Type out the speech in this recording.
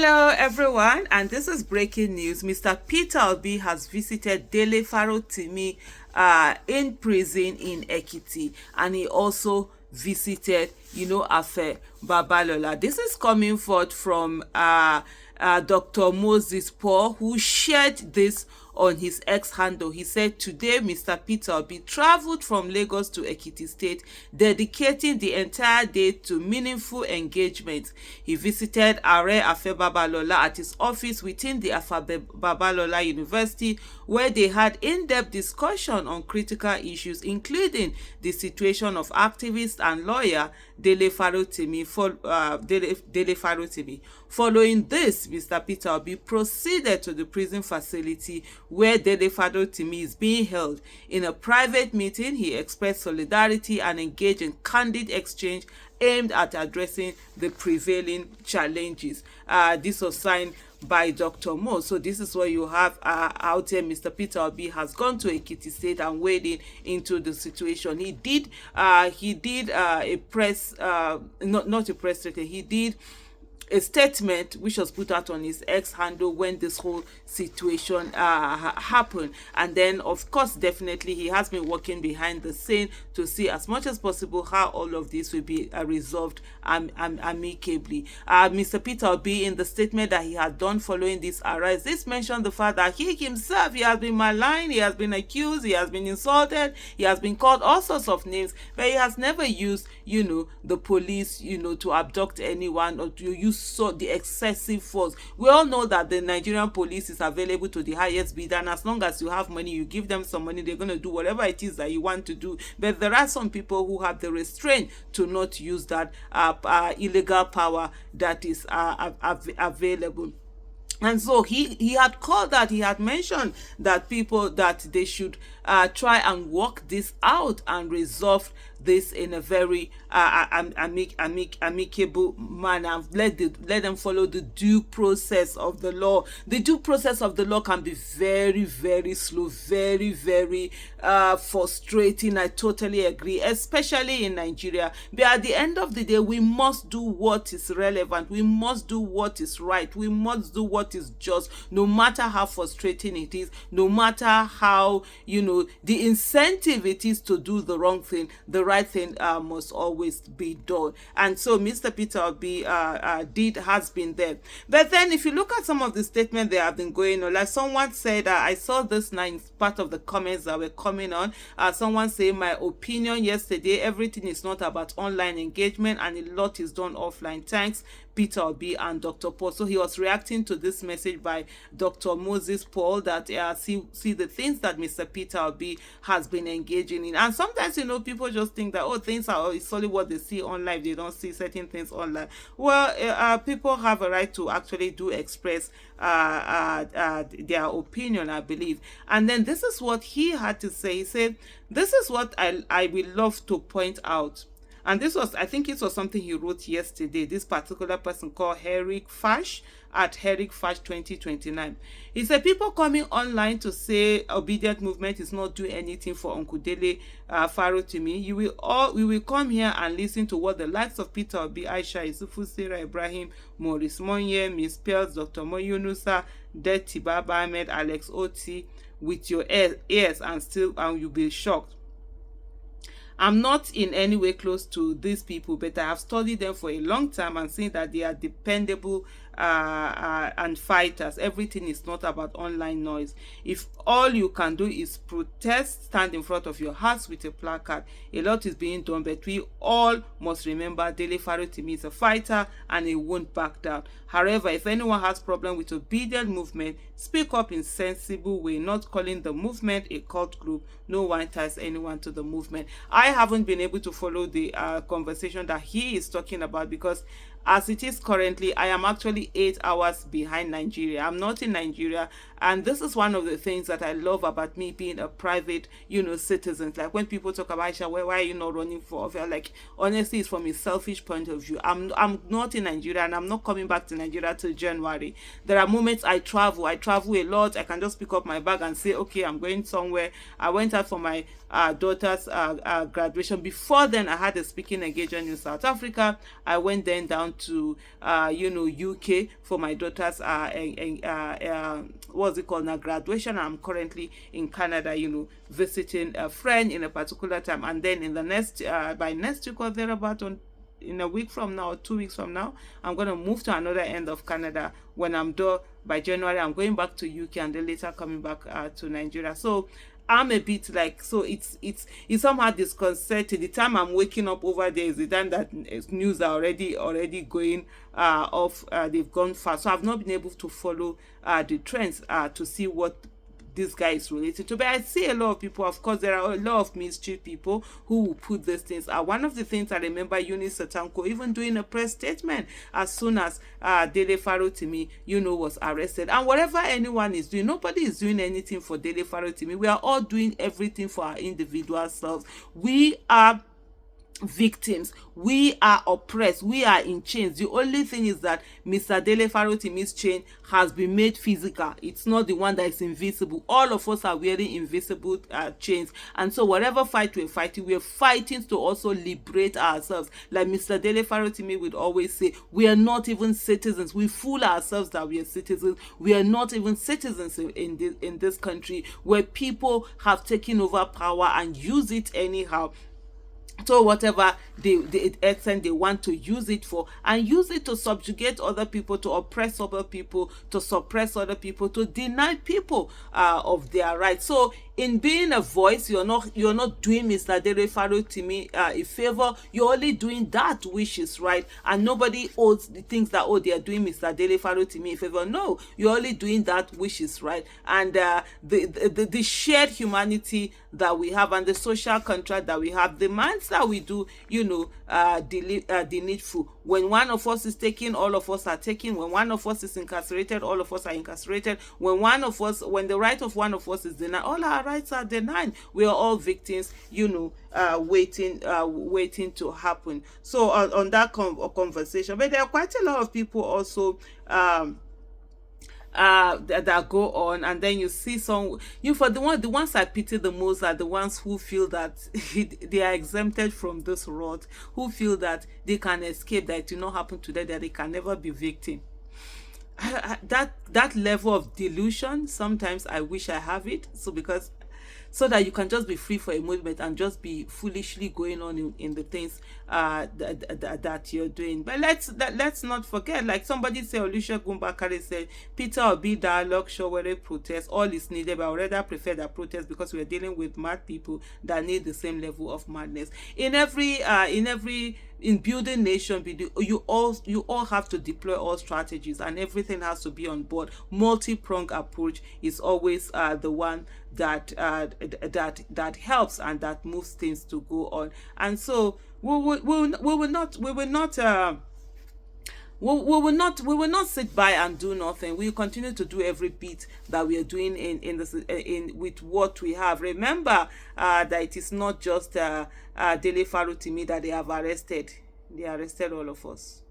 Hello everyone, and this is breaking news. Mr. Peter Obi has visited Dele Farotimi in prison in Ekiti, and he also visited, Afe Babalola. This is coming forth from Dr. Moses Paul, who shared this on his X handle. He said, today Mr. Peter Obi traveled from Lagos to Ekiti State, dedicating the entire day to meaningful engagement. He visited Are Afe Babalola at his office within the Afe Babalola University, where they had in-depth discussion on critical issues, including the situation of activist and lawyer Dele Farotimi. Following this, Mr. Peter Obi proceeded to the prison facility where Dele Farotimi is being held. In a private meeting, he expressed solidarity and engaged in candid exchange aimed at addressing the prevailing challenges. This was signed by Dr. Mo. So this is what you have out here. Mr. Peter Obi has gone to Ekiti State and wading into the situation. He did a press, not a press statement. He did a statement which was put out on his X handle when this whole situation happened. And then, of course, definitely he has been working behind the scene to see as much as possible how all of this will be resolved amicably. Mr. Peter Obi, in the statement that he had done following this arrest, this mentioned the fact that he himself, he has been maligned, he has been accused, he has been insulted, he has been called all sorts of names, but he has never used, the police, to abduct anyone or to use the excessive force. We all know that the Nigerian police is available to the highest bidder, and as long as you have money, you give them some money, they're going to do whatever it is that you want to do. But there are some people who have the restraint to not use that illegal power that is available. And so he had called that, he had mentioned that people, that they should try and work this out and resolve this in a very amicable manner. Let them follow the due process of the law. The due process of the law can be very, very slow, very, very frustrating. I totally agree, especially in Nigeria. But at the end of the day, we must do what is relevant. We must do what is right. We must do what is just, no matter how frustrating it is, no matter how, the incentive it is to do the wrong thing, the right thing must always be done. And so Mr. Peter Obi has been there. But then if you look at some of the statements that have been going on, like someone said, I saw this now in part of the comments that were coming on, someone saying, my opinion yesterday, everything is not about online engagement and a lot is done offline. Thanks, Peter Obi and Dr. Paul. So he was reacting to this message by Dr. Moses Paul that see the things that Mr. Peter Obi has been engaging in. And sometimes, people just think that, things are it's only what they see online, they don't see certain things online. Well, people have a right to actually do express their opinion, I believe. And then this is what he had to say. He said, this is what I will love to point out. And this was, I think it was something he wrote yesterday, this particular person called Eric Fash at Eric Fash 2029. He said, people coming online to say obedient movement is not doing anything for Uncle Dele Farotimi. We will come here and listen to what the likes of Peter Obi, Aisha Isufu, Sarah Ibrahim, Maurice Monye, Miss Pels, Dr. Moyunusa, Det Baba Ahmed, Alex Oti, with your ears, and you'll be shocked. I'm not in any way close to these people, but I have studied them for a long time and seen that they are dependable and fighters. Everything is not about online noise. If all you can do is protest, stand in front of your house with a placard, a lot is being done, but we all must remember Dele Farotimi is a fighter and he won't back down. However, if anyone has problem with obedient movement, speak up in sensible way, not calling the movement a cult group. No one ties anyone to the movement. I haven't been able to follow the conversation that he is talking about, because as it is currently, I am actually 8 hours behind Nigeria. I'm not in Nigeria. And this is one of the things that I love about me being a private, citizen. Like when people talk about, Aisha, why are you not running for office? Like, honestly, it's from a selfish point of view. I'm not in Nigeria, and I'm not coming back to Nigeria till January. There are moments I travel a lot. I can just pick up my bag and say, okay, I'm going somewhere. I went out for my daughter's graduation. Before then, I had a speaking engagement in South Africa. I went then down to UK for my daughter's what's it called now, graduation. I'm currently in Canada, visiting a friend in a particular time, and then in the next by next week or thereabout, in a week from now or 2 weeks from now, I'm going to move to another end of Canada. When I'm done by January, I'm going back to UK, and then later coming back to Nigeria. So I'm a bit like, so it's somehow disconcerting. The time I'm waking up over there is the time that news are already going off. They've gone fast, so I've not been able to follow the trends to see what this guy is related to. But I see a lot of people, of course, there are a lot of mischief people who will put these things. One of the things I remember Eunice Satanko even doing a press statement as soon as Dele Farotimi, was arrested. And whatever anyone is doing, nobody is doing anything for Dele Farotimi. We are all doing everything for our individual selves. We are victims, we are oppressed, we are in chains. The only thing is that Mr. Dele Farotimi's chain has been made physical. It's not the one that is invisible. All of us are wearing invisible chains, and so whatever fight we're fighting to also liberate ourselves. Like Mr. Dele Farotimi would always say, we are not even citizens. We fool ourselves that we are citizens. We are not even citizens in this country, where people have taken over power and use it anyhow. So whatever extent they want to use it for, and use it to subjugate other people, to oppress other people, to suppress other people, to deny people of their rights. So in being a voice, you're not doing Mr. Dele Farotimi a favor. You're only doing that which is right, and nobody thinks that they are doing Mr. Dele Farotimi a favor. No, you're only doing that which is right, and the shared humanity that we have and the social contract that we have demands that we do, the needful. When one of us is taken, all of us are taken. When one of us is incarcerated, all of us are incarcerated. When the right of one of us is denied, all our rights are denied. We are all victims, waiting to happen. So on that conversation, but there are quite a lot of people also that go on, and then you see some, for the ones I pity the most are the ones who feel that they are exempted from this rot, who feel that they can escape, that it will not happen to them, that they can never be victim. That level of delusion, sometimes I wish I have it, so that you can just be free for a moment and just be foolishly going on in the things that you're doing. But let's not forget, like somebody said, Olusegun Bakare said, Peter Obi dialogue show where they protest, all is needed, but I would rather prefer that protest, because we're dealing with mad people that need the same level of madness. In building nation building, you all have to deploy all strategies, and everything has to be on board. Multi-pronged approach is always the one that helps and that moves things to go on. And so we will not sit by and do nothing. We will continue to do every bit that we are doing in with what we have. Remember that it is not just Dele Farotimi that they have arrested. They arrested all of us.